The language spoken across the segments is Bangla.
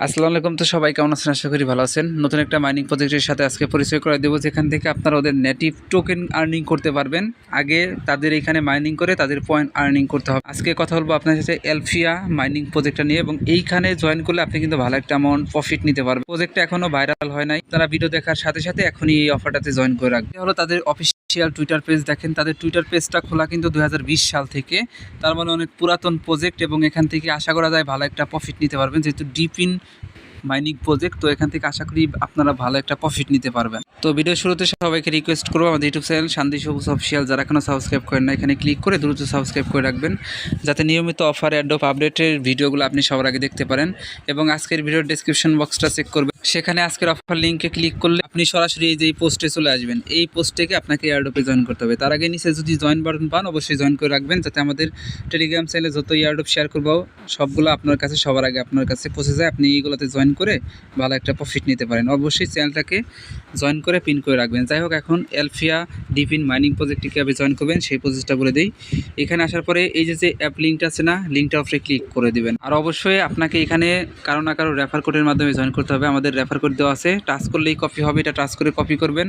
আসসালামু আলাইকুম। তো সবাই কেমন আছেন? আশা করি ভালো আছেন। নতুন একটা মাইনিং প্রজেক্টের সাথে আজকে পরিচয় করে দেবো, যেখান থেকে আপনারা ওদের নেটিভ টোকেন আর্নিং করতে পারবেন। আগে তাদের এখানে মাইনিং করে তাদের পয়েন্ট আর্নিং করতে হবে। আজকে কথা বলবো আপনার সাথে এলফিয়া মাইনিং প্রজেক্টটা নিয়ে, এবং এইখানে জয়েন করলে আপনি কিন্তু ভালো একটা অ্যামাউন্ট প্রফিট নিতে পারবেন। প্রজেক্টটা এখনও ভাইরাল হয় নাই, তারা ভিডিও দেখার সাথে সাথে এখনই এই অফারটাতে জয়েন করে রাখবে। হলো তাদের অফিসিয়াল টুইটার পেজ। দেখেন তাদের টুইটার পেজটা খোলা কিন্তু 2020 সাল থেকে, তার মানে অনেক পুরাতন প্রজেক্ট, এবং এখান থেকে আশা করা যায় ভালো একটা প্রফিট নিতে পারবেন, যেহেতু ডিপ ইন মাইনিং প্রজেক্ট। তো এখান থেকে আশা করি আপনারা ভালো একটা প্রফিট নিতে পারবেন। তো ভিডিও শুরুতে সবাইকে রিকোয়েস্ট করবো, আমাদের ইউটিউব চ্যানেল শান্তি সবুজ অফিসিয়াল যারা এখনও সাবস্ক্রাইব করেন না, এখানে ক্লিক করে দ্রুত সাবস্ক্রাইব করে রাখবেন, যাতে নিয়মিত অফার অ্যাডপ আপডেটের ভিডিওগুলো আপনি সবার আগে দেখতে পারেন। এবং আজকের ভিডিওর ডেসক্রিপশন বক্সটা চেক করবেন, সেখানে আজকের অফার লিঙ্কে ক্লিক করলে আপনি সরাসরি এই যে পোস্টে চলে আসবেন। এই পোস্ট থেকে আপনাকে এয়ারডপে জয়েন করতে হবে। তার আগে নিচে যদি জয়েন বাটন পান অবশ্যই জয়েন করে রাখবেন, যাতে আমাদের টেলিগ্রাম চ্যানেলে যত এয়ারডপ শেয়ার করবো সবগুলো আপনার কাছে সবার আগে আপনার কাছে পৌঁছে যায়। আপনি এইগুলোতে জয়েন করে ভালো একটা প্রফিট নিতে পারেন। অবশ্যই চ্যানেলটাকে জয়েন করে পিন করে রাখবেন। যাই হোক, এখন এলফিয়া ডিপ ইন মাইনিং প্রজেক্টটি কীভাবে জয়েন করবেন সেই প্রসেসটা বলে দিই। এখানে আসার পরে এই যে অ্যাপ লিঙ্কটা আছে না, লিঙ্কটা উপরে ক্লিক করে দিবেন। আর অবশ্যই আপনাকে এখানে কারো না কারো রেফার কোডের মাধ্যমে জয়েন করতে হবে। আমাদের রেফার কোড দেওয়া আছে, টাচ করলেই কপি হবে। এটা টাচ করে কপি করবেন,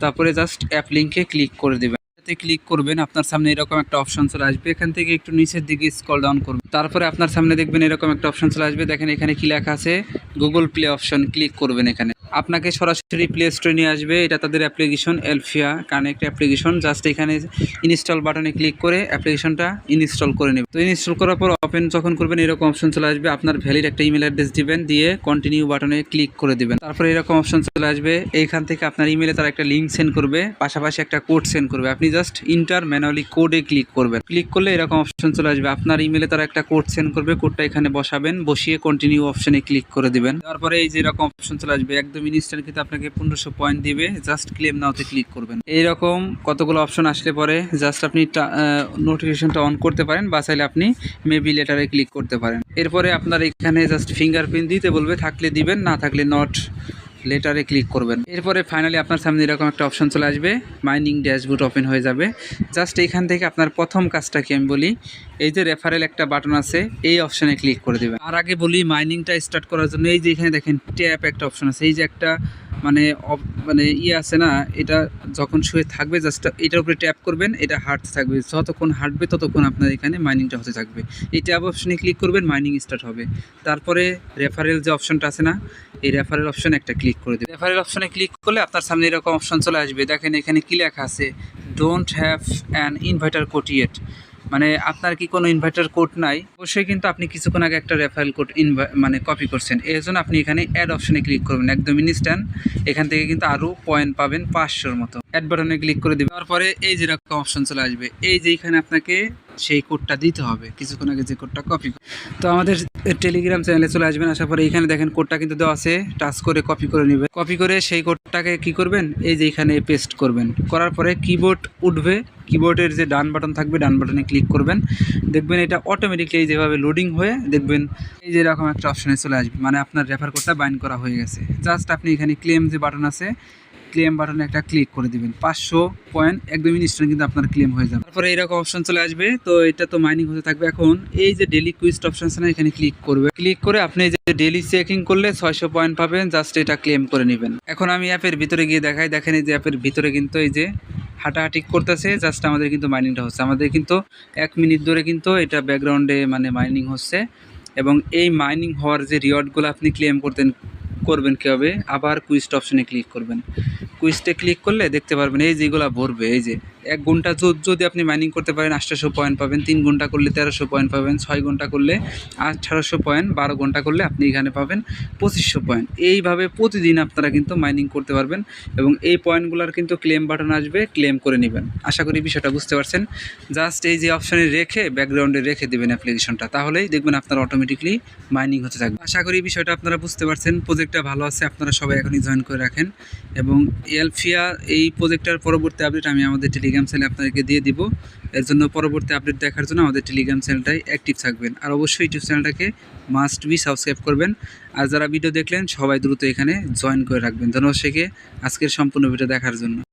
তারপরে জাস্ট অ্যাপ লিঙ্কে ক্লিক করে দেবেন। ক্লিক করবেন, আপনার সামনে এরকম একটা অপশন চলে আসবে। এখান থেকে একটু নিচের দিকে স্ক্রল ডাউন করবেন, তারপরে আপনার সামনে দেখবেন এরকম একটা অপশন চলে আসবে। দেখেন এখানে কি লেখা আছে, গুগল প্লে অপশন। ক্লিক করবেন, এখানে আপনাকে সরাসরি প্লে স্টোরে নিয়ে আসবে। এটা তাদের অ্যাপ্লিকেশন, এলফিয়া কানেক্ট অ্যাপ্লিকেশন। জাস্ট এখানে ইনস্টল বাটনে ক্লিক করে অ্যাপ্লিকেশনটা ইনস্টল করে নেবেন। তো ইনস্টল করার পর ওপেন যখন করবেন এরকম অপশন চলে আসবে। আপনার ভ্যালিড একটা ইমেল অ্যাড্রেস দিবেন, দিয়ে কন্টিনিউ বাটনে ক্লিক করে দিবেন। তারপরে এরকম অপশন চলে আসবে। এইখান থেকে আপনার ইমেলে তারা একটা লিঙ্ক সেন্ড করবে, পাশাপাশি একটা কোড সেন্ড করবে। আপনি জাস্ট ইন্টার ম্যানুয়ালি কোডে ক্লিক করবেন। ক্লিক করলে এরকম অপশন চলে আসবে। আপনার ইমেলে তারা একটা কোড সেন্ড করবে, কোডটা এখানে বসাবেন, বসিয়ে কন্টিনিউ অপশনে ক্লিক করে দিবেন। তারপরে এই যে এরকম অপশন চলে আসবে, একদম ইনস্ট্যান্ট কিন্তু আপনাকে 1500 পয়েন্ট দিবে। জাস্ট ক্লেম নাওতে ক্লিক করবেন। এইরকম কতগুলো অপশন আসলে পরে জাস্ট আপনি নোটিফিকেশনটা অন করতে পারেন, বা চাইলে আপনি মেবি লেটারে ক্লিক করতে পারেন। এরপরে আপনার এখানে জাস্ট ফিঙ্গারপ্রিন্ট দিতে বলবে, থাকলে দিবেন, না থাকলে নট লেটারে ক্লিক করবেন। এরপরে ফাইনালি আপনার সামনে এরকম একটা অপশন চলে আসবে, মাইনিং ড্যাশবোর্ড ওপেন হয়ে যাবে। জাস্ট এইখান থেকে আপনার প্রথম কাজটা কি আমি বলি, এই যে রেফারেল একটা বাটন আছে, এই অপশনে ক্লিক করে দেবেন। আর আগে বলি, মাইনিংটা স্টার্ট করার জন্য এই যে এখানে দেখেন ট্যাপ একটা অপশন আছে, এই যে একটা মানে ইয়ে আছে না, এটা যখন শুয়ে থাকবে জাস্ট এটার উপরে ট্যাপ করবেন, এটা হাঁটতে থাকবে। যতক্ষণ হাঁটবে ততক্ষণ আপনার এখানে মাইনিংটা হতে থাকবে। এই ট্যাব অপশনে ক্লিক করবেন, মাইনিং স্টার্ট হবে। তারপরে রেফারেল যে অপশনটা আছে না, এই রেফারেল অপশনে একটা ক্লিক করে দেবেন। রেফারেল অপশনে ক্লিক করলে আপনার সামনে এরকম অপশন চলে আসবে। দেখেন এখানে কি লেখা আছে, don't have an inviter code yet. মানে আপনার কি কোনো ইনভাইটার কোড নাই? অবশ্যই কিন্তু আপনি কিছুক্ষণ আগে একটা রেফারেল কোড মানে কপি করছেন। এর জন্য আপনি এখানে অ্যাড অপশনে ক্লিক করবেন, একদম ইনস্ট্যান্ট। এখান থেকে কিন্তু আরও পয়েন্ট পাবেন 500-র মতো। অ্যাড বাটনে ক্লিক করে দেবেন। তারপরে এই যে এরকম অপশন চলে আসবে, এই যে এখানে আপনাকে সেই কোডটা দিতে হবে, কিছুক্ষণ আগে যে কোডটা কপি। তো আমাদের টেলিগ্রাম চ্যানেলে চলে আসবেন। আসার পরে এইখানে দেখেন কোডটা কিন্তু দেওয়া আছে, টাচ করে কপি করে নেবেন। কপি করে সেই কোডটাকে কি করবেন, এই যে এখানে পেস্ট করবেন। করার পরে কিবোর্ড উঠবে, কিবোর্ডের যে ডান বাটন থাকবে, ডান বাটনে ক্লিক করবেন। দেখবেন এটা অটোমেটিকলি যেভাবে লোডিং হয়ে দেখবেন এই যে এরকম একটা অপশনে চলে আসবে, মানে আপনার রেফার কোডটা বাইন্ড করা হয়ে গেছে। জাস্ট আপনি এখানে ক্লেম যে বাটন আছে, ক্লেম বাটনে একটা ক্লিক করে দিবেন। 500 পয়েন্ট একদম ইনস্ট্যান্ট কিন্তু আপনার ক্লেম হয়ে যাবে। তারপরে এরকম অপশন চলে আসবে। তো এটা তো মাইনিং হতে থাকবে। এখন এই যে ডেলি কুইস্ট অপশন আছে না, এখানে ক্লিক করবে। ক্লিক করে আপনি যে ডেলি চেকিং করলে 600 পয়েন্ট পাবেন, জাস্ট এটা ক্লেম করে নেবেন। এখন আমি অ্যাপের ভিতরে গিয়ে দেখাই। দেখেন এই যে অ্যাপের ভিতরে কিন্তু এই যে হাঁটাহাঁটি করতেছে, জাস্ট আমাদের কিন্তু মাইনিংটা হচ্ছে। আমাদের কিন্তু 1 মিনিট ধরে কিন্তু এটা ব্যাকগ্রাউন্ডে মানে মাইনিং হচ্ছে। এবং এই মাইনিং হওয়ার যে রিওয়ার্ডগুলো আপনি ক্লেম করবেন কীভাবে, আবার কুইস্ট অপশনে ক্লিক করবেন। কুইজটে ক্লিক করলে দেখতে পারবেন এই যেগুলো ভরবে। এই যে 1 ঘন্টা যদি আপনি মাইনিং করতে পারেন 800 পয়েন্ট পাবেন, 3 ঘন্টা করলে 1300 পয়েন্ট পাবেন, 6 ঘন্টা করলে 1800 পয়েন্ট, 12 ঘন্টা করলে আপনি এখানে পাবেন 2500 পয়েন্ট। এইভাবে প্রতিদিন আপনারা কিন্তু মাইনিং করতে পারবেন, এবং এই পয়েন্টগুলোর কিন্তু ক্লেম বাটন আসবে, ক্লেম করে নেবেন। আশা করি বিষয়টা বুঝতে পারছেন। জাস্ট এই যে অপশানে রেখে ব্যাকগ্রাউন্ডে রেখে দেবেন অ্যাপ্লিকেশনটা, তাহলেই দেখবেন আপনার অটোমেটিকলি মাইনিং হতে থাকবে। আশা করি বিষয়টা আপনারা বুঝতে পারছেন। প্রজেক্টটা ভালো আছে, আপনারা সবাই এখনই জয়েন করে রাখেন। এবং এলফিয়া এই প্রজেক্টটার পরবর্তী আপডেট আমি আমাদের টেলিগ্রাম চ্যানেলে আপনাদেরকে দিয়ে দিব। এর জন্য পরবর্তী আপডেট দেখার জন্য আমাদের টেলিগ্রাম চ্যানেলটাই অ্যাক্টিভ থাকবেন। আর অবশ্যই ইউটিউব চ্যানেলটাকে মাস্ট বি সাবস্ক্রাইব করবেন। আর যারা ভিডিও দেখলেন সবাই দ্রুত এখানে জয়েন করে রাখবেন। ধন্যবাদ আজকের সম্পূর্ণ ভিডিও দেখার জন্য।